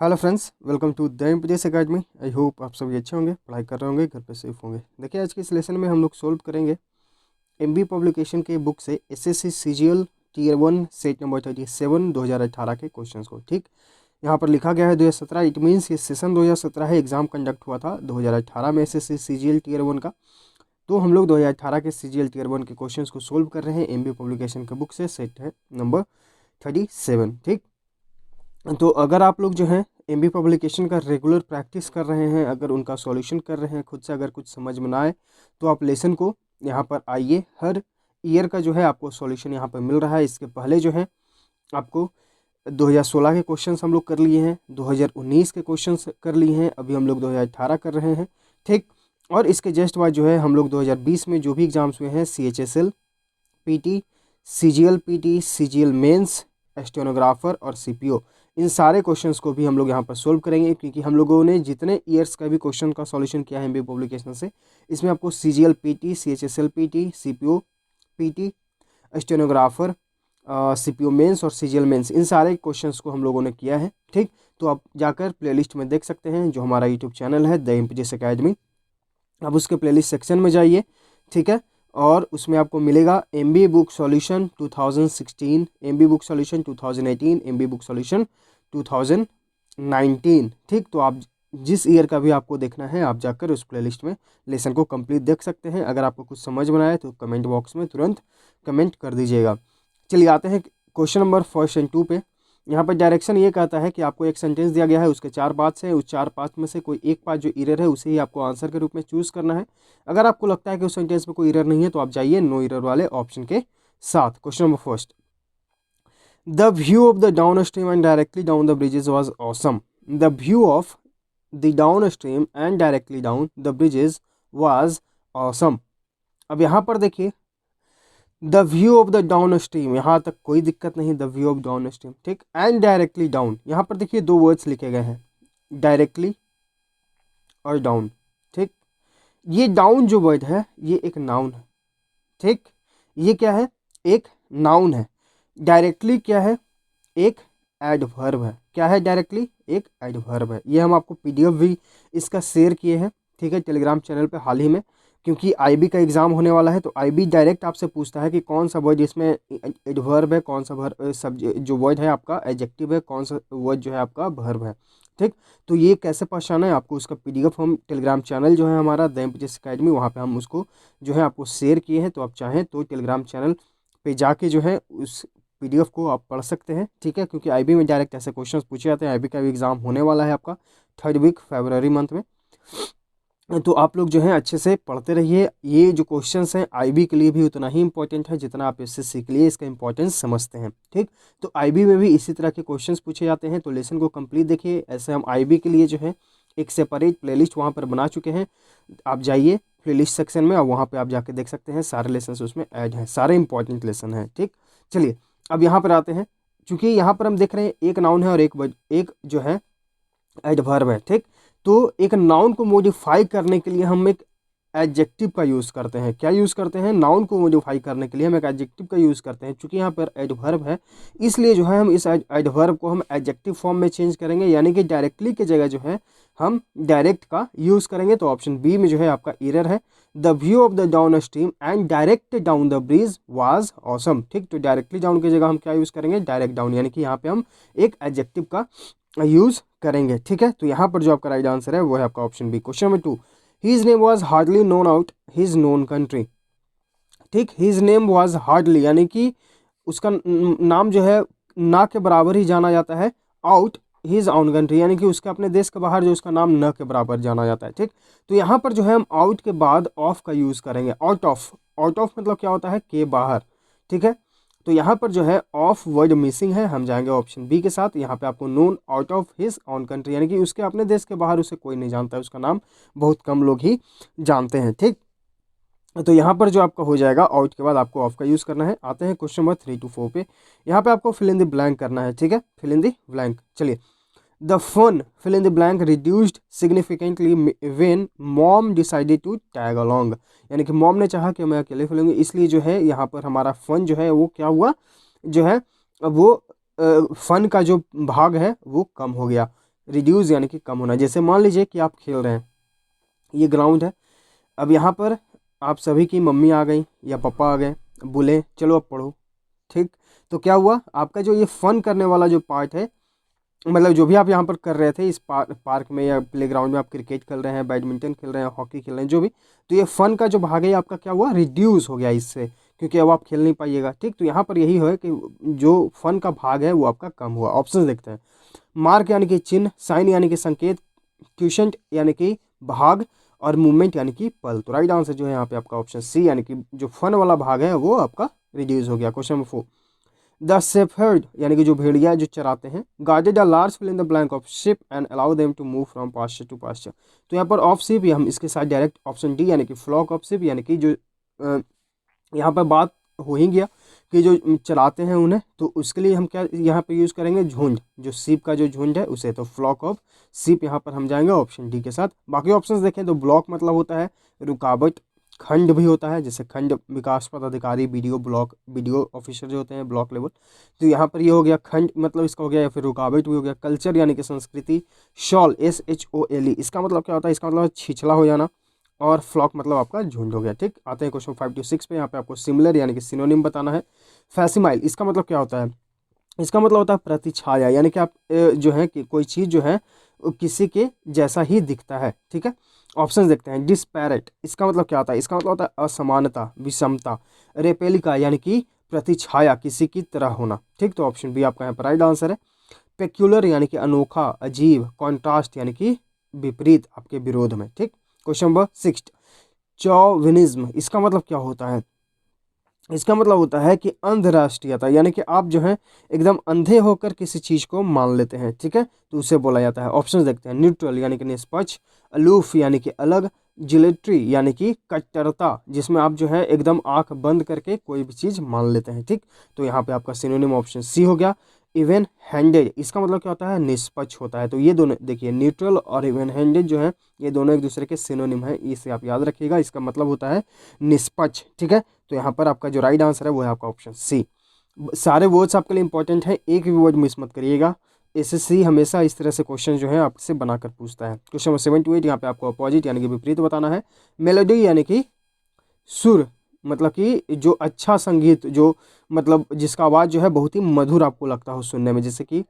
Hello friends, welcome to the MPS academy. I hope आप सभी अच्छे होंगे, पढ़ाई कर रहे होंगे, घर पे सेफ होंगे। देखिए, आज के इस लेसन में हम लोग सोल्व करेंगे एमबी पब्लिकेशन के बुक से SSC CGL tier 1 set number 37 2018 के क्वेश्चंस को। ठीक, यहाँ पर लिखा गया है 2017। इट मीन्स ये सेशन 2017 है, एग्जाम कंडक्ट हुआ था 2018 में एसएससी सीजीएल टीयर 1 का। तो हम लोग 2018 के सीजीएल टीयर 1 के क्वेश्चंस को सोल्व कर रहे हैं एमबी पब्लिकेशन के बुक से, सेट है नंबर 37। ठीक, तो अगर आप लोग जो हैं एमबी पब्लिकेशन का रेगुलर प्रैक्टिस कर रहे हैं, अगर उनका सॉल्यूशन कर रहे हैं खुद से, अगर कुछ समझ में ना आए तो आप लेसन को यहाँ पर आइए। हर ईयर का जो है आपको सॉल्यूशन यहाँ पर मिल रहा है। इसके पहले जो है आपको 2016 के क्वेश्चंस हम लोग कर लिए हैं, 2019 के क्वेश्चंस कर लिए हैं, अभी हम लोग 2018 कर रहे हैं। ठीक, और इसके जस्ट बाद जो है हम लोग 2020 में जो भी एग्जाम्स हुए हैं, CHSL PT, CGL PT, CGL mains, stenographer और CPO, इन सारे क्वेश्चंस को भी हम लोग यहाँ पर सोल्व करेंगे, क्योंकि हम लोगों ने जितने ईयर्स का भी क्वेश्चन का सॉल्यूशन किया है एमबी पब्लिकेशन से, इसमें आपको CGL PT, CHSL PT, CPO PT, stenographer, CPO mains और CGL मेंस, इन सारे क्वेश्चंस को हम लोगों ने किया है। ठीक, तो आप जाकर प्लेलिस्ट में देख सकते हैं, जो हमारा यूट्यूब चैनल है द एमपीएस एकेडमी। अब उसके प्लेलिस्ट सेक्शन में जाइए, ठीक है, और उसमें आपको मिलेगा MB book solution 2016, MB book solution 2018, MB book solution 2019। ठीक, तो आप जिस ईयर का भी आपको देखना है, आप जाकर उस प्लेलिस्ट में लेसन को कंप्लीट देख सकते हैं। अगर आपको कुछ समझ में आए तो कमेंट बॉक्स में तुरंत कमेंट कर दीजिएगा। चलिए आते हैं क्वेश्चन नंबर 1 और 2 पे। यहाँ पर डायरेक्शन ये कहता है कि आपको एक सेंटेंस दिया गया है, उसके 4 पार्ट्स हैं, उस 4 पार्ट्स में से कोई एक पार्ट जो एरर है उसे ही आपको आंसर के रूप में चूज करना है। अगर आपको लगता है कि उस सेंटेंस में कोई एरर नहीं है तो आप जाइए नो एरर वाले ऑप्शन के साथ। Question number 1, the view of the down stream and directly down the bridges was awesome. The view of the down stream and directly down the bridges was awesome. अब यहाँ पर देखिए, the view of the down stream, यहाँ तक कोई दिक्कत नहीं, the view of down stream. ठीक, एंड डायरेक्टली डाउन, यहाँ पर देखिए 2 वर्ड्स लिखे गए हैं, डायरेक्टली और डाउन। ठीक, ये डाउन जो वर्ड है ये एक नाउन है। ठीक, ये क्या है, एक नाउन है। डायरेक्टली क्या है, एक एडवर्ब है। क्या है, डायरेक्टली एक एडवर्ब है। ये हम आपको पीडीएफ भी इसका शेयर किए हैं, ठीक है, टेलीग्राम चैनल पे हाल ही में, क्योंकि आईबी का एग्जाम होने वाला है। तो आईबी डायरेक्ट आपसे पूछता है कि कौन सा वर्ड इसमें एडवर्ब है, कौन सा वर्ब जो वर्ड है आपका एडजेक्टिव है, कौन सा वर्ड जो है आपका वर्ब है। ठीक, तो ये कैसे पहचाना है आपको, उसका पीडीएफ हम टेलीग्राम चैनल जो है हमारा द एमपीएस एकेडमी, वहाँ पे हम उसको जो है आपको शेयर किए हैं। तो आप चाहें तो टेलीग्राम चैनल पे जाके जो है उस पीडीएफ को आप पढ़ सकते हैं। ठीक है, क्योंकि आईबी में डायरेक्ट ऐसे क्वेश्चंस पूछे जाते हैं। आईबी का भी एग्जाम होने वाला है आपका 3rd वीक फरवरी मंथ में। तो आप लोग जो है अच्छे से पढ़ते रहिए। ये जो क्वेश्चंस हैं आईबी के लिए भी उतना ही इंपॉर्टेंट है जितना आप एसएससी के लिए इसका इंपॉर्टेंस समझते हैं। ठीक, तो आईबी में भी इसी तरह के क्वेश्चंस पूछे जाते हैं। तो लेसन को कंप्लीट देखिए। ऐसे हम आईबी के लिए जो है एक सेपरेट प्लेलिस्ट वहाँ पर बना चुके हैं। आप जाइए प्लेलिस्ट सेक्शन में और वहाँ पर आप जाके देख सकते हैं, सारे लेसन उसमें ऐड हैं, सारे इंपॉर्टेंट लेसन हैं। ठीक, चलिए अब यहाँ पर आते हैं। चूँकि यहाँ पर हम देख रहे हैं एक नाउन है और एक जो है एडवर्ब है। ठीक, तो एक नाउन को मॉडिफाई करने के लिए हम एक एडजेक्टिव का यूज़ करते हैं। क्या यूज़ करते हैं, नाउन को मॉडिफाई करने के लिए हम एक एडजेक्टिव का यूज़ करते हैं। चूंकि यहाँ पर एडवर्ब है, इसलिए जो है हम इस एडवर्ब को हम एडजेक्टिव फॉर्म में चेंज करेंगे, यानी कि डायरेक्टली की जगह जो है हम डायरेक्ट का यूज़ करेंगे। तो ऑप्शन बी में जो है आपका एरर है, the view of the down stream and direct down the bridge was awesome. ठीक, तो डायरेक्टली डाउन की जगह हम क्या यूज़ करेंगे, डायरेक्ट डाउन, यानी कि यहाँ पे हम एक एडजेक्टिव का यूज़ करेंगे। ठीक है, तो यहाँ पर जो आपका राइट आंसर है वो है आपका option B. Question number 2, his name was hardly known out his known country. ठीक, हिज नेम वाज हार्डली, यानी कि उसका नाम जो है ना के बराबर ही जाना जाता है, आउट हिज ऑन कंट्री, यानी कि उसके अपने देश के बाहर जो उसका नाम न के बराबर जाना जाता है। ठीक, तो यहाँ पर जो है हम आउट के बाद ऑफ का यूज़ करेंगे। आउट ऑफ, आउट ऑफ मतलब क्या होता है, के बाहर। ठीक है, तो यहाँ पर जो है ऑफ वर्ड मिसिंग है, हम जाएंगे ऑप्शन बी के साथ। यहाँ पे आपको known out of his on country, यानी कि उसके अपने देश के बाहर उसे कोई नहीं जानता है, उसका नाम बहुत कम लोग ही जानते हैं। ठीक, तो यहाँ पर जो आपका हो जाएगा आउट के बाद आपको ऑफ का यूज़ करना है। आते हैं क्वेश्चन नंबर 3 to 4 पे। यहाँ पे आपको फिल इन द ब्लैंक करना है। ठीक है, फिल इन द ब्लैंक। चलिए, the fun fill in the blank reduced significantly when mom decided to tag along, यानी कि मॉम ने चाहा कि मैं अकेले खेलूंगी, इसलिए जो है यहाँ पर हमारा फन जो है वो क्या हुआ, जो है वो फन का जो भाग है वो कम हो गया। रिड्यूस यानी कि कम होना। जैसे मान लीजिए कि आप खेल रहे हैं, ये ग्राउंड है, अब यहाँ पर आप सभी की मम्मी आ गई या पापा आ गए, बोले चलो अब पढ़ो, ठीक। तो क्या हुआ, आपका जो ये फन करने वाला जो पार्ट है, मतलब जो भी आप यहाँ पर कर रहे थे इस पार्क में या प्लेग्राउंड में, आप क्रिकेट खेल रहे हैं, बैडमिंटन खेल रहे हैं, हॉकी खेल रहे हैं, जो भी, तो ये फन का जो भाग है आपका क्या हुआ, रिड्यूस हो गया इससे, क्योंकि अब आप खेल नहीं पाइएगा, ठीक। तो यहाँ पर यही है कि जो फन का भाग है वो आपका कम हुआ। ऑप्शन देखते हैं। मार्क यानी कि चिन्ह, साइन यानी कि संकेत, क्वेश्चन यानी कि भाग, और मूवमेंट यानी कि पल। तो राइट आंसर जो है यहाँ पे आपका ऑप्शन सी, यानी कि जो फन वाला भाग है वो आपका रिड्यूस हो गया। क्वेश्चन नंबर 4, द शेफर्ड यानी कि जो भेड़िया जो चराते हैं, guarded a large fill in the blank of ship and allow them to move from pasture to pasture. तो यहाँ पर ऑफ शिप, हम इसके साथ डायरेक्ट ऑप्शन डी यानी कि फ्लॉक ऑफ शिप, यानी कि जो यहाँ पर बात हो ही गया कि जो चलाते हैं उन्हें, तो उसके लिए हम क्या यहाँ पे यूज़ करेंगे, झुंड, जो सीप का जो झुंड है उसे, तो फ्लॉक ऑफ सीप यहाँ पर हम जाएंगे ऑप्शन डी के साथ। बाकी ऑप्शंस देखें तो ब्लॉक मतलब होता है रुकावट, खंड भी होता है, जैसे खंड विकास पदाधिकारी, बीडीओ, ब्लॉक बीडीओ ऑफिसर जो होते हैं ब्लॉक लेवल, तो यहाँ पर ये हो गया खंड, मतलब इसका हो गया, या फिर रुकावट भी हो गया। कल्चर यानी कि संस्कृति, शॉल SHOLE इसका मतलब क्या होता है, इसका मतलब छिछला हो जाना, और फ्लॉक मतलब आपका झुंड हो गया, ठीक। आते हैं क्वेश्चन 5 to 6 पे। यहाँ पे आपको सिमिलर यानी कि सिनोनिम बताना है। फैसिमाइल इसका मतलब क्या होता है, इसका मतलब होता है प्रतिछाया, यानी कि आप जो है कि कोई चीज़ जो है वो किसी के जैसा ही दिखता है, ठीक है। ऑप्शन देखते हैं। डिस्पैरेट इसका मतलब क्या होता है, इसका मतलब होता है असमानता, विषमता। रेपेलिका यानी कि प्रतिछाया, किसी की तरह होना, ठीक। तो ऑप्शन बी आपका यहाँ पर राइट आंसर है। पेक्यूलर यानी कि अनोखा, अजीब। कॉन्ट्रास्ट यानी कि विपरीत, आपके विरोध में, ठीक। क्वेश्चन नंबर 6, चौविनिज्म इसका मतलब क्या होता है, इसका मतलब होता है कि अंधराष्ट्रीयता, यानी कि आप जो है एकदम अंधे होकर किसी चीज़ को मान लेते हैं, ठीक है, तो उसे बोला जाता है। ऑप्शंस देखते हैं। न्यूट्रल यानी कि निष्पक्ष, अलूफ यानी कि अलग, जिलेट्री यानी कि कट्टरता, जिसमें आप जो है एकदम आंख बंद करके कोई भी चीज़ मान लेते हैं, ठीक। तो यहाँ पे आपका सिनोनिम ऑप्शन सी हो गया। इवन हैंडेड इसका मतलब क्या होता है, निष्पक्ष होता है। तो ये दोनों देखिए, न्यूट्रल और इवन हैंडेड जो है ये दोनों एक दूसरे के सिनोनिम है, इसे आप याद रखिएगा, इसका मतलब होता है निष्पक्ष, ठीक है। तो यहाँ पर आपका जो राइट आंसर है वो है आपका ऑप्शन सी। सारे वर्ड्स आपके लिए इंपॉर्टेंट है, एक भी वर्ड मिस मत करिएगा। एसएससी हमेशा इस तरह से क्वेश्चन जो है आपसे बनाकर पूछता है। क्वेश्चन नंबर 7 to 8 यहाँ पे आपको अपोजिट यानी कि विपरीत बताना है। मेलोडी यानी कि सुर, मतलब कि जो अच्छा संगीत, जो मतलब जिसका आवाज़ जो है बहुत ही मधुर आपको लगता हो सुनने में, जैसे कि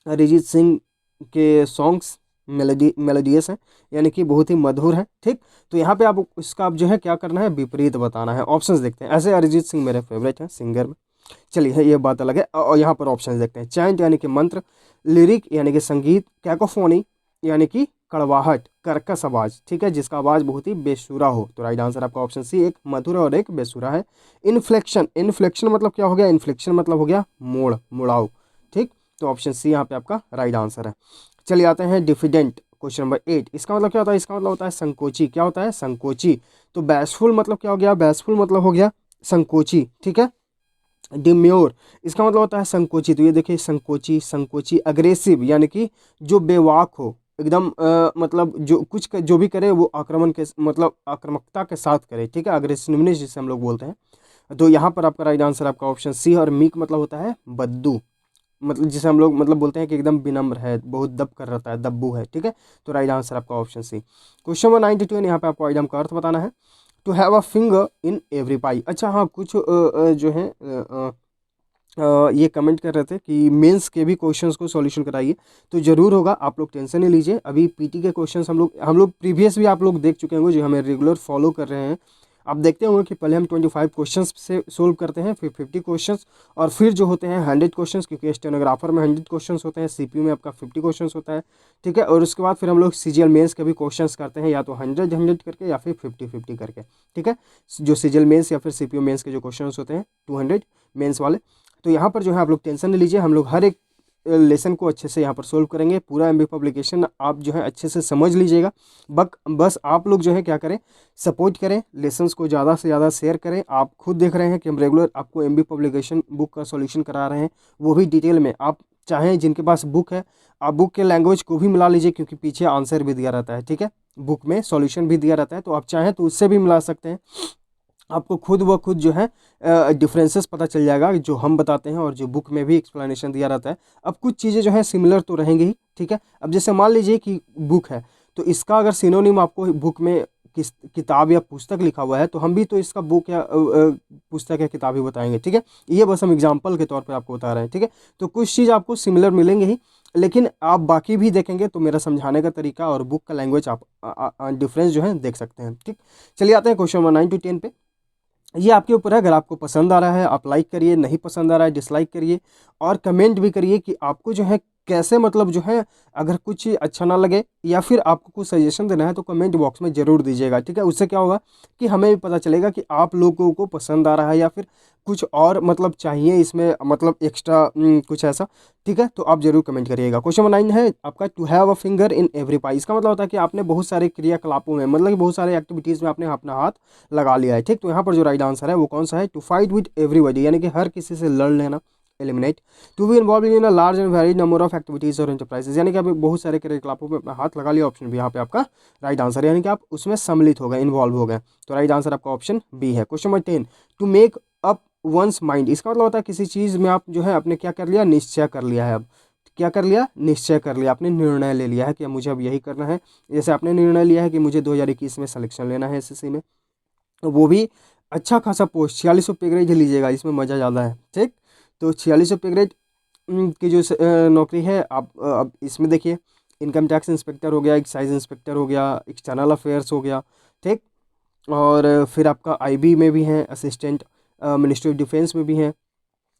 अरिजीत सिंह के सॉन्ग्स मेलोडियस हैं, यानी कि बहुत ही मधुर हैं, ठीक। तो यहाँ पे आप इसका आप जो है क्या करना है, विपरीत बताना है। ऑप्शंस देखते हैं। ऐसे अरिजीत सिंह मेरे फेवरेट हैं सिंगर में, चलिए ये बात अलग है। और यहाँ पर ऑप्शंस देखते हैं। चैंट यानी कि मंत्र, लिरिक यानी कि संगीत, कैकोफोनी यानी कि कड़वाहट, कर्कश आवाज़, ठीक है, जिसका आवाज़ बहुत ही बेसुरा हो। तो राइट आंसर आपका ऑप्शन सी, एक मधुर और एक बेसुरा है। इन्फ्लेक्शन, इन्फ्लेक्शन मतलब क्या हो गया, इन्फ्लेक्शन मतलब हो गया मोड़, मुड़ाव, ठीक। तो ऑप्शन सी यहाँ पे आपका राइट आंसर है। चलिए आते हैं डिफिडेंट, क्वेश्चन नंबर 8 इसका मतलब क्या होता है, इसका मतलब होता है संकोची। क्या होता है, संकोची। तो बैशफुल मतलब क्या हो गया, बैशफुल मतलब हो गया संकोची, ठीक है। डिम्योर इसका मतलब होता है संकोची। तो ये देखिए संकोची, संकोची। अग्रेसिव यानी कि जो बेवाक हो एकदम, मतलब जो कुछ जो भी करे वो आक्रमण के मतलब आक्रामकता के साथ करे, ठीक है, अग्रेसिवनेस जिसे हम लोग बोलते हैं। तो यहाँ पर आपका राइट आंसर आपका ऑप्शन सी। और मीक मतलब होता है बद्दू, मतलब जिसे हम लोग मतलब बोलते हैं कि एकदम विनम्र है, बहुत दब कर रहता है, दब्बू है, ठीक है। तो राइट आंसर आपका ऑप्शन सी। क्वेश्चन नंबर 92 यहाँ पे आपको आइटम का अर्थ बताना है। To have a finger in every pie. अच्छा हाँ, कुछ जो है ये कमेंट कर रहे थे कि मेंस के भी क्वेश्चंस को सॉल्यूशन कराइए, तो ज़रूर होगा, आप लोग टेंशन नहीं लीजिए। अभी पीटी के क्वेश्चंस हम लोग प्रीवियस भी आप लोग देख चुके होंगे, जो हमें रेगुलर फॉलो कर रहे हैं। आप देखते होंगे कि पहले हम 25 क्वेश्चंस से सोल्व करते हैं, फिर 50 क्वेश्चंस, और फिर जो होते हैं 100 क्वेश्चंस, क्योंकि स्टेनोग्राफर में 100 क्वेश्चंस होते हैं, सीपीयू में आपका 50 क्वेश्चंस होता है, ठीक है। और उसके बाद फिर हम लोग सीजीएल मेंस के भी क्वेश्चंस करते हैं, या तो 100 करके या फिर 50 करके, ठीक है। जो सीजीएल मेंस या फिर सीपीयू मेंस के जो क्वेश्चन होते हैं 200 मेंस वाले। तो यहाँ पर जो है आप लोग टेंशन नहीं लीजिए, हम लोग हर एक लेसन को अच्छे से यहाँ पर सोल्व करेंगे। पूरा एमबी पब्लिकेशन आप जो है अच्छे से समझ लीजिएगा। बस आप लोग जो है क्या करें, सपोर्ट करें, लेसन्स को ज़्यादा से ज़्यादा शेयर करें। आप खुद देख रहे हैं कि हम रेगुलर आपको एमबी पब्लिकेशन बुक का सॉल्यूशन करा रहे हैं, वो भी डिटेल में। आप चाहें जिनके पास बुक है, आप बुक के लैंग्वेज को भी मिला लीजिए, क्योंकि पीछे आंसर भी दिया रहता है, ठीक है, बुक में सॉल्यूशन भी दिया रहता है, तो आप चाहें तो उससे भी मिला सकते हैं। आपको खुद ब खुद जो है डिफरेंसेस पता चल जाएगा जो हम बताते हैं और जो बुक में भी एक्सप्लेनेशन दिया रहता है। अब कुछ चीज़ें जो है सिमिलर तो रहेंगी ही, ठीक है। अब जैसे मान लीजिए कि बुक है, तो इसका अगर सिनोनिम आपको बुक में किस किताब या पुस्तक लिखा हुआ है, तो हम भी तो इसका बुक या पुस्तक या किताब ही बताएंगे, ठीक है। ये बस हम एग्जाम्पल के तौर पे आपको बता रहे हैं, ठीक है। तो कुछ चीज़ आपको सिमिलर मिलेंगे ही, लेकिन आप बाकी भी देखेंगे तो मेरा समझाने का तरीका और बुक का लैंग्वेज आप डिफरेंस जो है देख सकते हैं, ठीक। चलिए आते हैं क्वेश्चन नंबर 9 to 10 पे। ये आपके ऊपर है, अगर आपको पसंद आ रहा है आप लाइक करिए, नहीं पसंद आ रहा है डिसलाइक करिए, और कमेंट भी करिए कि आपको जो है कैसे, मतलब जो है अगर कुछ अच्छा ना लगे या फिर आपको कुछ सजेशन देना है तो कमेंट बॉक्स में ज़रूर दीजिएगा, ठीक है। उससे क्या होगा कि हमें भी पता चलेगा कि आप लोगों को पसंद आ रहा है या फिर कुछ और मतलब चाहिए इसमें, मतलब एक्स्ट्रा कुछ ऐसा, ठीक है। तो आप जरूर कमेंट करिएगा। क्वेश्चन नंबर 9 है आपका, to have a finger in every pie. इसका मतलब होता है कि आपने बहुत सारे क्रियाकलापों में, मतलब कि बहुत सारे एक्टिविटीज़ में आपने अपना हाथ लगा लिया है, ठीक। तो यहाँ पर जो राइट आंसर है वो कौन सा है, टू फाइट विद एवरीबॉडी, यानी कि हर किसी से लड़ लेना, eliminate. To be involve in a large and very number of activities और एंटरप्राइजेज, यानी कि आप बहुत सारे क्रियाकलापों में अपना हाथ लगा लिया। ऑप्शन बी यहाँ पे आपका राइट आंसर है, यानी कि आप उसमें सम्मिलित हो गए, इन्वॉल्व हो गए। तो राइट आंसर आपका ऑप्शन बी है। Question number 10, to make up one's mind. इसका मतलब होता है किसी चीज़ में आप जो है आपने क्या कर लिया, निश्चय कर लिया है। अब क्या कर लिया, निश्चय कर लिया, आपने निर्णय ले लिया है कि मुझे अब यही करना है। जैसे आपने निर्णय लिया है कि मुझे 2021 में सिलेक्शन लेना है एसएससी में, वो भी अच्छा खासा पोस्ट 4600 पे ग्रेड ही लीजिएगा, इसमें मज़ा ज़्यादा है, ठीक। तो 4600 पे ग्रेड की जो नौकरी है, आप अब इसमें देखिए, इनकम टैक्स इंस्पेक्टर हो गया, एक्साइज इंस्पेक्टर हो गया, एक्सटर्नल अफेयर्स हो गया, ठीक। और फिर आपका आईबी में भी है, असिस्टेंट मिनिस्ट्री ऑफ डिफेंस में भी है,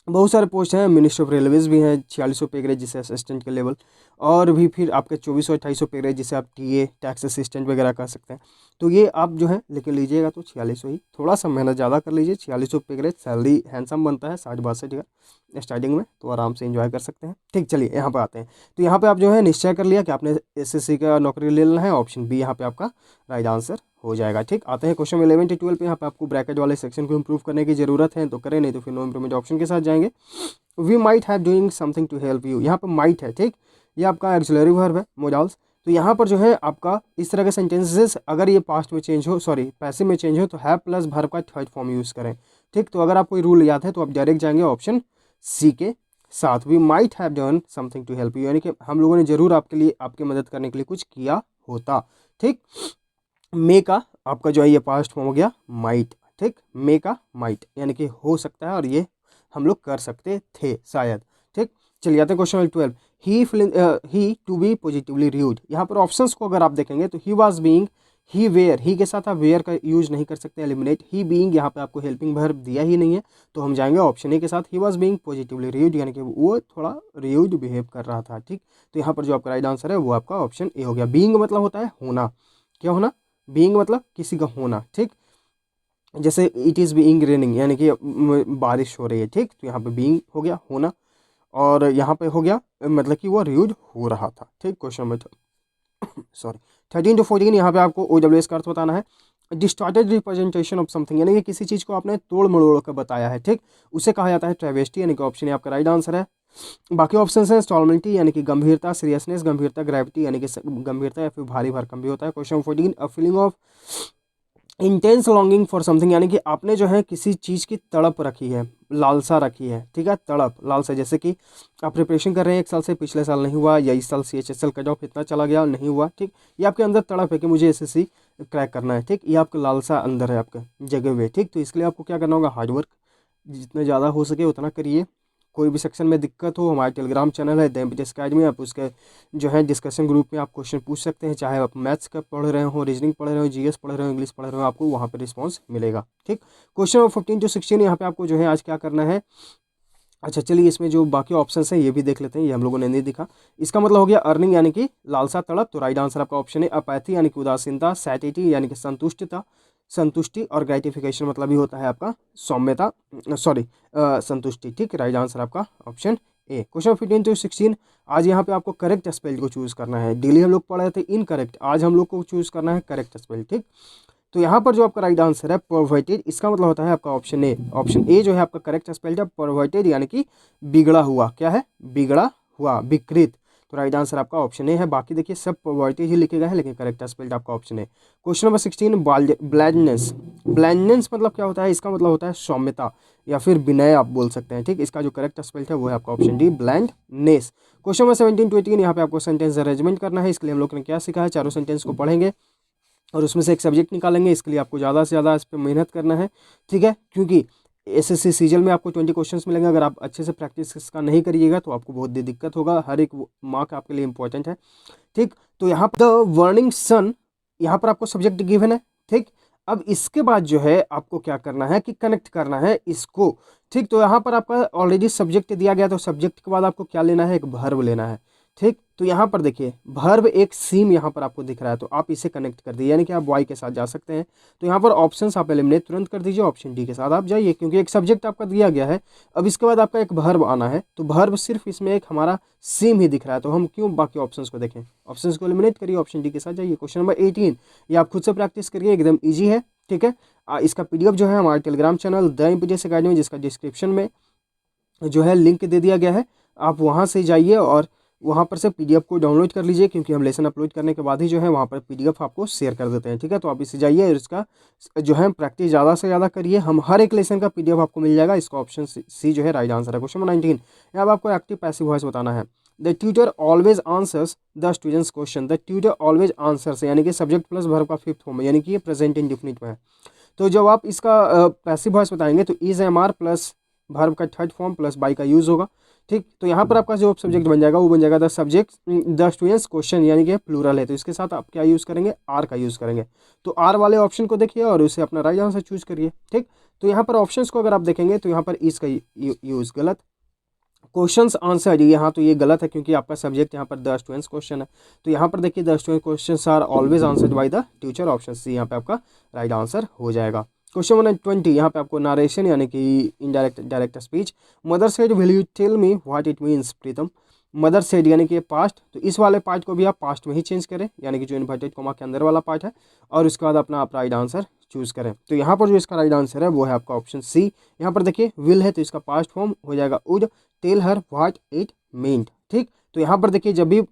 बहुत सारे पोस्ट हैं। मिनिस्ट्री ऑफ रेलवेज भी हैं 4600 पे ग्रेड जिसे असिस्टेंट के लेवल, और भी फिर आपके 2400 पे ग्रेड जिसे आप टीए टैक्स असिस्टेंट वगैरह कर सकते हैं। तो ये आप जो है लेकिन लीजिएगा तो 4600 ही, थोड़ा सा मेहनत ज़्यादा कर लीजिए। 4600 पे ग्रेड, सैलरी हैंडसम बनता है 60-62 का स्टार्टिंग में, तो आराम से एंजॉय कर सकते हैं, ठीक। चलिए यहाँ पे आते हैं। तो यहाँ पे आप जो है निश्चय कर लिया कि आपने एसएससी का नौकरी ले लेना है, ऑप्शन बी यहाँ पे आपका राइट आंसर हो जाएगा, ठीक। आते हैं क्वेश्चन 11 to 12 पे। यहाँ पे आपको ब्रैकेट वाले सेक्शन को इंप्रूव करने की जरूरत है तो करें, नहीं तो फिर नो इंप्रूवमेंट ऑप्शन के साथ जाएंगे। We might have doing something to help you, यहाँ पर माइट है, ठीक। ये आपका एक्सिलरी वर्ब है, मोडाल्स। तो यहाँ पर जो है आपका इस तरह के सेंटेंसेस अगर ये पास्ट में चेंज हो, सॉरी पैसिव में चेंज हो, तो हैव प्लस वर्ब का थर्ड फॉर्म यूज़ करें, ठीक। तो अगर आपको रूल याद है तो आप डायरेक्ट जाएंगे ऑप्शन सी के साथ, we might have done something to help you, यानी कि हम लोगों ने जरूर आपके लिए, आपकी मदद करने के लिए कुछ किया होता, ठीक। मे का आपका जो है ये पास्ट फॉर्म हो गया माइट, ठीक। मे का माइट यानी कि हो सकता है, और ये हम लोग कर सकते थे शायद, ठीक। चलिए आते हैं question number 12, he to be positively rude. यहाँ पर ऑप्शंस को अगर आप देखेंगे तो he was being, he were, he के साथ आप वेयर का यूज नहीं कर सकते, एलिमिनेट। ही बीइंग यहाँ पे आपको हेल्पिंग वर्ब दिया ही नहीं है, तो हम जाएंगे ऑप्शन ए के साथ, ही वाज बीइंग पॉजिटिवली र्यूड, यानी कि वो थोड़ा र्यूड बिहेव कर रहा था, ठीक। तो यहाँ पर जो आपका राइट आंसर है वो आपका ऑप्शन ए हो गया। बीइंग मतलब होता है होना, क्या होना, बीइंग मतलब किसी का होना, ठीक। जैसे इट इज़ बीइंग रेनिंग, यानी कि बारिश हो रही है, ठीक। तो यहाँ पे बीइंग हो गया होना, और यहाँ पे हो गया मतलब कि वो र्यूड हो रहा था, ठीक। क्वेश्चन नंबर सॉरी 13 to 14, यहाँ पे आपको OWS का अर्थ बताना है। डिस्टॉर्टेड रिप्रेजेंटेशन ऑफ समथिंग, यानी कि किसी चीज़ को आपने तोड़ मरोड़ कर बताया है, ठीक। उसे कहा जाता है ट्रेवेस्टी, यानी कि ऑप्शन ए आपका राइट आंसर है। बाकी ऑप्शन है स्टॉलमेंटी, यानी कि गंभीरता, सीरियसनेस, गंभीरता, ग्रेविटी, यानी कि गंभीरता या फिर भारी भरकम भी होता है। Question 14, a feeling of intense longing for something, यानी कि आपने जो है किसी चीज़ की तड़प रखी है, लालसा रखी है, ठीक है। तड़प, लालसा, जैसे कि आप प्रिपरेशन कर रहे हैं 1 साल से, पिछले साल नहीं हुआ, या इस साल CHSL कट ऑफ इतना चला गया नहीं हुआ, ठीक। ये आपके अंदर तड़प है कि मुझे SSC क्रैक करना है, ठीक। ये आपका लालसा अंदर है आपका जगे हुए, ठीक। तो इसके लिए आपको क्या करना होगा, हार्डवर्क जितना ज़्यादा हो सके उतना करिए। कोई भी सेक्शन में दिक्कत हो, हमारे टेलीग्राम चैनल है दैम अकेडमी, आप उसके जो है डिस्कशन ग्रुप में आप क्वेश्चन पूछ सकते हैं, चाहे आप मैथ्स का पढ़ रहे हो, रीजनिंग पढ़ रहे हो, GS पढ़ रहे हो, इंग्लिश पढ़ रहे हो, आपको वहाँ पर रिस्पॉन्स मिलेगा, ठीक। क्वेश्चन नंबर 15 to 16, यहाँ पे आपको जो है आज क्या करना है। अच्छा चलिए, इसमें जो बाकी ऑप्शंस हैं ये भी देख लेते हैं, ये हम लोगों ने नहीं दिखा। इसका मतलब हो गया अर्निंग, यानी कि लालसा, तड़प। तो राइट आंसर आपका ऑप्शन है अपैथी, यानी कि उदासीनता, सैटिटी यानी कि संतुष्टता, संतुष्टि, और ग्रेटिफिकेशन मतलब ही होता है आपका सौम्यता, सॉरी संतुष्टि, ठीक। राइट आंसर आपका ऑप्शन ए। क्वेश्चन 15 to 16, आज यहाँ पे आपको करेक्ट स्पेल को चूज करना है। डेली हम लोग पढ़ रहे थे इनकरेक्ट, आज हम लोग को चूज करना है करेक्ट स्पेल, ठीक। तो यहाँ पर जो आपका राइट आंसर है परवर्टेड, इसका मतलब होता है आपका ऑप्शन ए। ऑप्शन ए जो है आपका करेक्ट स्पेल्ड है परवर्टेड, यानी कि बिगड़ा हुआ, क्या है, बिगड़ा हुआ, विकृत। तो राइट आंसर आपका ऑप्शन ए है। बाकी देखिए सब प्रोबेबिलिटी ही लिखे गए हैं, लेकिन करेक्ट स्पेल्ड आपका option A. Question number 16, blindness. Blindness मतलब क्या होता है? इसका मतलब होता है सौम्यता या फिर विनय आप बोल सकते हैं, ठीक। इसका जो करेक्ट स्पेल्ड है वो है आपका option D, blindness. Question number 17 to 18, यहाँ पे आपको सेंटेंस अरेंजमेंट करना है। इसके लिए हम लोग ने क्या सीखा है? चारों सेंटेंस को पढ़ेंगे और उसमें से एक सब्जेक्ट निकालेंगे। इसके लिए आपको ज़्यादा से ज़्यादा इस पर मेहनत करना है, ठीक है, क्योंकि एसएससी सीजल में आपको 20 क्वेश्चंस मिलेंगे। अगर आप अच्छे से प्रैक्टिस इसका नहीं करिएगा तो आपको बहुत दिक्कत होगा। हर एक मार्क आपके लिए इंपॉर्टेंट है, ठीक। तो यहाँ पर द वर्निंग सन, यहाँ पर आपको सब्जेक्ट गिवन है, ठीक। अब इसके बाद जो है आपको क्या करना है कि कनेक्ट करना है इसको, ठीक। तो यहाँ पर आपका ऑलरेडी सब्जेक्ट दिया गया, तो सब्जेक्ट के बाद आपको क्या लेना है? एक वर्ब लेना है, ठीक। तो यहाँ पर देखिए वर्ब एक सीम यहाँ पर आपको दिख रहा है, तो आप इसे कनेक्ट कर दीजिए, यानी कि आप वाई के साथ जा सकते हैं। तो यहाँ पर ऑप्शंस आप एलिमिनेट तुरंत कर दीजिए, ऑप्शन डी के साथ आप जाइए, क्योंकि एक सब्जेक्ट आपका दिया गया है। अब इसके बाद आपका एक वर्ब आना है, तो वर्ब सिर्फ इसमें एक हमारा सीम ही दिख रहा है, तो हम क्यों बाकी ऑप्शंस को देखें? ऑप्शंस को एलिमिनेट करिए, ऑप्शन डी के साथ जाइए। क्वेश्चन नंबर 18, ये आप खुद से प्रैक्टिस करिए, एकदम ईजी है, ठीक है। इसका पीडीएफ जो है हमारे टेलीग्राम चैनल द एमपीटीएस अकेडमी, जिसका डिस्क्रिप्शन में जो है लिंक दे दिया गया है, आप वहाँ से जाइए और वहाँ पर से पीडीएफ को डाउनलोड कर लीजिए, क्योंकि हम लेसन अपलोड करने के बाद ही जो है वहाँ पर पीडीएफ आपको शेयर कर देते हैं, ठीक है। तो आप इसे जाइए और इसका जो है प्रैक्टिस ज़्यादा से ज़्यादा करिए। हम हर एक लेसन का पीडीएफ आपको मिल जाएगा। इसका ऑप्शन सी जो है राइट आंसर है। क्वेश्चन नंबर 19, यहाँ पर आपको एक्टिव पैसिव वॉइस बताना है। The tutor always answers the students question. The tutor always answers, यानी कि सब्जेक्ट प्लस वर्ब का फिफ्थ फॉर्म है, यानी कि ये प्रेजेंट इंडेफिनिट में है। तो जब आप इसका पैसिव वॉइस बताएंगे तो is am are plus verb का थर्ड फॉर्म प्लस बाई का यूज़ होगा, ठीक। तो यहाँ पर आपका जो सब्जेक्ट बन जाएगा वो बन जाएगा the subject the students question, यानी कि प्लूरल है, तो इसके साथ आप क्या यूज़ करेंगे? आर का यूज़ करेंगे। तो आर वाले ऑप्शन को देखिए और उसे अपना राइट आंसर चूज करिए, ठीक। तो यहाँ पर ऑप्शंस को अगर आप देखेंगे तो यहाँ पर इसका यूज़ गलत, क्वेश्चंस आंसर यहाँ तो ये गलत है, क्योंकि आपका सब्जेक्ट यहाँ पर द स्टूडेंट्स क्वेश्चन है। तो यहाँ पर देखिए the student questions are always answered by the teacher, option C यहाँ पे आपका राइट आंसर हो जाएगा। क्वेश्चन नंबर 20, यहाँ पे आपको नारेशन यानी कि indirect direct speech. Mother said will you tell me what it means Pritam. Mother said यानी कि पास्ट, तो इस वाले पार्ट को भी आप पास्ट में ही चेंज करें, यानी कि जो इन्वर्टेड कॉमा के अंदर वाला पार्ट है, और उसके बाद अपना आप राइट आंसर चूज करें। तो यहाँ पर जो इसका राइट आंसर है वो है आपका ऑप्शन सी। यहाँ पर देखिए विल है तो इसका पास्ट फॉर्म हो जाएगा would tell her what it meant, ठीक। तो यहाँ पर देखिए जब भी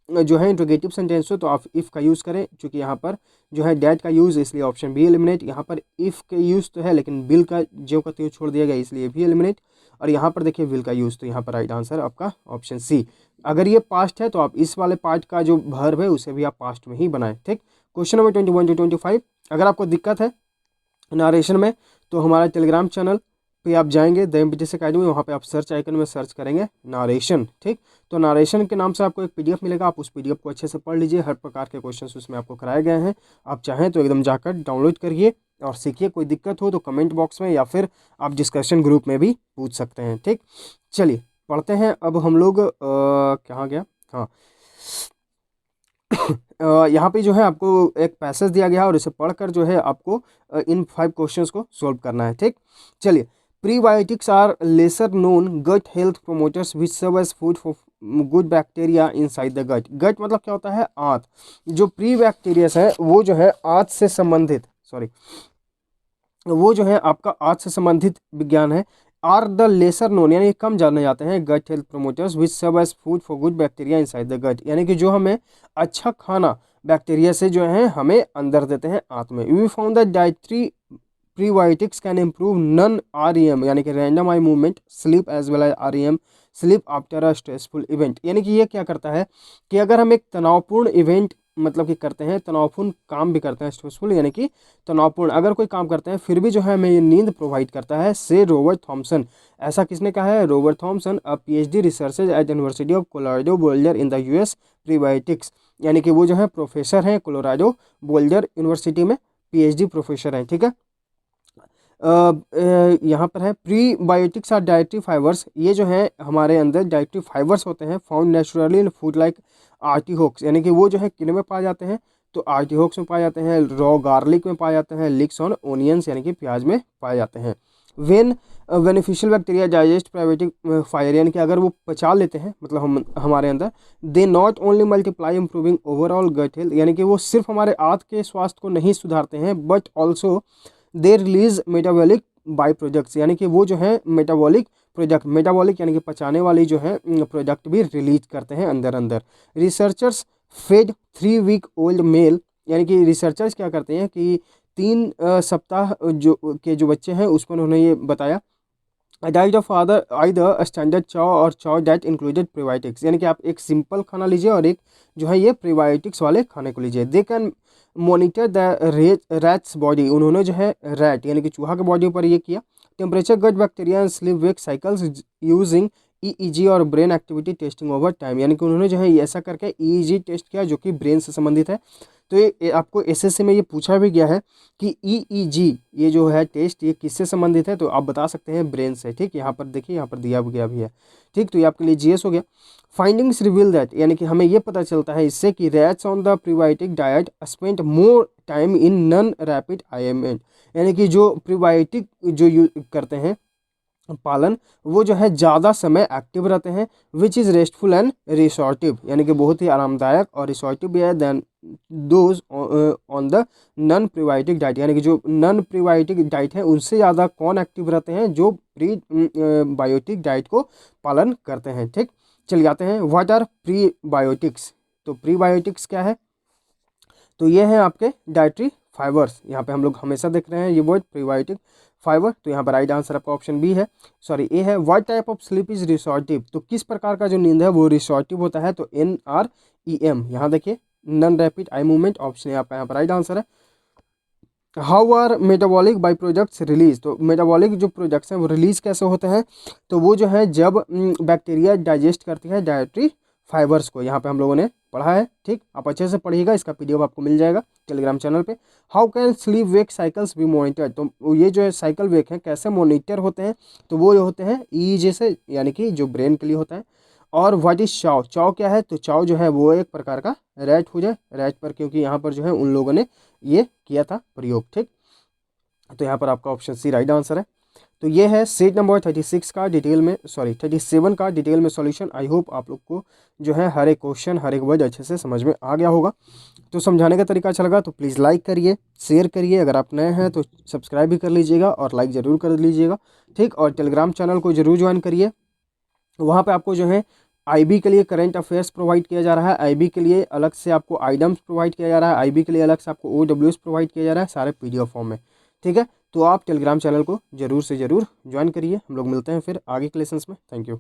जो है इंट्रोगेटिव सेंटेंस हो तो आप इफ़ का यूज़ करें, क्योंकि यहाँ पर जो है डैट का यूज़, इसलिए ऑप्शन बी एलिमिनेट। यहाँ पर इफ़ के यूज़ तो है लेकिन बिल का जो का यूज छोड़ दिया गया, इसलिए भी एलिमिनेट। और यहाँ पर देखिए विल का यूज़, तो यहाँ पर राइट आंसर आपका ऑप्शन सी। अगर ये पास्ट है तो आप इस वाले पार्ट का जो वर्ब है उसे भी आप पास्ट में ही बनाएं, ठीक। क्वेश्चन नंबर 21 to 25, अगर आपको दिक्कत है नारेशन में तो हमारा टेलीग्राम चैनल पे आप जाएंगे द एमपीटीएस अकेडमी, वहाँ पे आप सर्च आइकन में सर्च करेंगे नारेशन, ठीक। तो नारेशन के नाम से आपको एक पीडीएफ मिलेगा, आप उस पीडीएफ को अच्छे से पढ़ लीजिए। हर प्रकार के क्वेश्चंस उसमें आपको कराए गए हैं। आप चाहें तो एकदम जाकर डाउनलोड करिए और सीखिए। कोई दिक्कत हो तो कमेंट बॉक्स में या फिर आप डिस्कशन ग्रुप में भी पूछ सकते हैं, ठीक। चलिए पढ़ते हैं अब हम लोग, कहाँ गया, हाँ यहाँ पे जो है आपको एक पैसेज दिया गया है और इसे पढ़कर जो है आपको इन 5 क्वेश्चंस को सॉल्व करना है, ठीक। चलिए, prebiotics are lesser known gut health promoters which serve as food for good bacteria inside the gut. Gut मतलब क्या होता है? आंत। जो प्री बैक्टीरियस है वो जो है आंत से संबंधित, वो जो है आपका आंत से संबंधित विज्ञान है। आर द लेसर नोन यानी कम जाने जाते हैं gut health promoters which serve as food for good bacteria inside the gut, यानी कि जो हमें अच्छा खाना बैक्टीरिया से जो है हमें अंदर देते हैं आंत में। We found that dietary prebiotics can improve non REM यानी कि random eye movement, sleep as well as REM, sleep after a stressful event. यानी कि ये क्या करता है कि अगर हम एक तनावपूर्ण इवेंट मतलब कि करते हैं, तनावपूर्ण काम भी करते हैं, स्ट्रेसफुल यानी कि तनावपूर्ण अगर कोई काम करते हैं फिर भी जो है हमें ये नींद प्रोवाइड करता है, से रॉबर्ट थॉमसन। ऐसा किसने कहा है? Robert Thomson, a PhD researcher at University of Colorado Boulder in the US prebiotics, यानी कि वो जो है प्रोफेसर हैं कोलोराडो बोल्डर यूनिवर्सिटी में, PhD प्रोफेसर हैं, ठीक है। यहाँ पर है प्रीबायोटिक्स आर डाइटरी फाइबर्स, ये जो है हमारे अंदर डाइटरी फाइबर्स होते हैं found naturally in food like artichokes, यानी कि वो जो है किन में पाए जाते हैं? तो आर्टिहोक्स में पाए जाते हैं, रॉ गार्लिक में पाए जाते हैं, लिक्स ऑन ओनियंस यानी कि प्याज में पाए जाते हैं। When beneficial bacteria digest probiotic fibre, यानी कि अगर वो पचा लेते हैं मतलब हम हमारे अंदर, they not only multiply improving overall gut health, यानी कि वो सिर्फ हमारे आंत के स्वास्थ्य को नहीं सुधारते हैं but also they release metabolic by products, यानी कि वो जो है मेटाबॉलिक प्रोडक्ट, मेटाबॉलिक यानी कि पचाने वाली जो है प्रोडक्ट भी रिलीज करते हैं अंदर अंदर। Researchers fed 3 week old male, यानी कि रिसर्चर्स क्या करते हैं कि 3 सप्ताह जो बच्चे हैं उस पर उन्होंने ये बताया diet of other either standard चाव और चाव डाइट इंक्लूडेड प्रीबायोटिक्स, यानी कि आप एक सिंपल खाना लीजिए और एक जो है ये प्रीबायोटिक्स वाले खाने को लीजिए। They can monitor the rats body, उन्होंने जो है रैट यानी कि चूहा के बॉडी पर ये किया। Temperature, gut bacteria and sleep wake cycles using EEG और brain activity testing over time, यानी कि उन्होंने जो है ऐसा करके ईईजी टेस्ट किया जो कि ब्रेन से संबंधित है। तो ये आपको एसएससी में ये पूछा भी गया है कि ईईजी ये जो है टेस्ट ये किससे संबंधित है, तो आप बता सकते हैं ब्रेन से। ठीक, यहाँ पर देखिए, यहाँ पर दिया गया भी है। ठीक, तो ये आपके लिए जीएस हो गया। फाइंडिंग्स रिवील दैट, यानी कि हमें ये पता चलता है इससे कि rats on the prebiotic diet spend more time in non rapid IMN, यानी कि जो प्रीबायोटिक जो यूज करते हैं पालन, वो जो है ज़्यादा समय एक्टिव रहते हैं। Which is restful and resortive, यानी कि बहुत ही आरामदायक और रिसोर्टिव भी है than those on the non prebiotic diet, यानी कि जो नॉन प्रीबायोटिक डाइट है उनसे ज़्यादा कौन एक्टिव रहते हैं, जो प्री बायोटिक डाइट को पालन करते हैं। ठीक, चलिए आते हैं व्हाट आर प्रीबायोटिक्स। तो प्रीबायोटिक्स क्या है, तो ये है आपके डाइटरी फाइबर्स, यहाँ पे हम लोग हमेशा देख रहे हैं ये वर्ड प्रीबायोटिक फाइबर, तो यहाँ पर राइट आंसर आपका ऑप्शन बी है, सॉरी ए है। What type of sleep is restorative, तो किस प्रकार का जो नींद है वो रिसोर्टिव होता है, तो NREM, यहाँ देखिए non rapid eye movement, option है आपका यहाँ पर राइट आंसर है। How our metabolic by products release, तो मेटाबॉलिक जो प्रोडक्ट्स हैं वो रिलीज कैसे होते हैं, तो वो जो है जब बैक्टीरिया डाइजेस्ट करती है डाइटरी फाइबर्स को, यहाँ पे हम लोगों ने पढ़ा है। ठीक, आप अच्छे से पढ़िएगा, इसका पीडीएफ आपको मिल जाएगा टेलीग्राम चैनल पे। How can sleep wake cycles be monitor, तो ये जो है साइकिल वेक है कैसे मॉनिटर होते हैं, तो वो होते हैं ईईजी से, यानी कि जो ब्रेन के लिए होता है। और व्हाट इज चाव, चाव क्या है, तो चाव जो है वो एक प्रकार का रैट हो जाए, रैट पर क्योंकि यहाँ पर जो है उन लोगों ने ये किया था प्रयोग। ठीक, तो यहाँ पर आपका ऑप्शन सी राइट आंसर है। तो ये है सेट नंबर 36 का डिटेल में, सॉरी 37 का डिटेल में सॉल्यूशन। आई होप आप लोग को जो है हर एक क्वेश्चन हर एक वर्ड अच्छे से समझ में आ गया होगा। तो समझाने का तरीका अच्छा लगा तो प्लीज़ लाइक करिए, शेयर करिए, अगर आप नए हैं तो सब्सक्राइब भी कर लीजिएगा और लाइक ज़रूर कर लीजिएगा। ठीक, और टेलीग्राम चैनल को ज़रूर ज्वाइन करिए, वहाँ पर आपको जो है आईबी के लिए करंट अफेयर्स प्रोवाइड किया जा रहा है, आईबी के लिए अलग से आपको आइटम्स प्रोवाइड किया जा रहा है, आईबी के लिए अलग से आपको OWS प्रोवाइड किया जा रहा है, सारे पीडीएफ फॉर्म में। ठीक है, तो आप टेलीग्राम चैनल को ज़रूर से ज़रूर ज्वाइन करिए। हम लोग मिलते हैं फिर आगे के लेसन्स में। Thank you.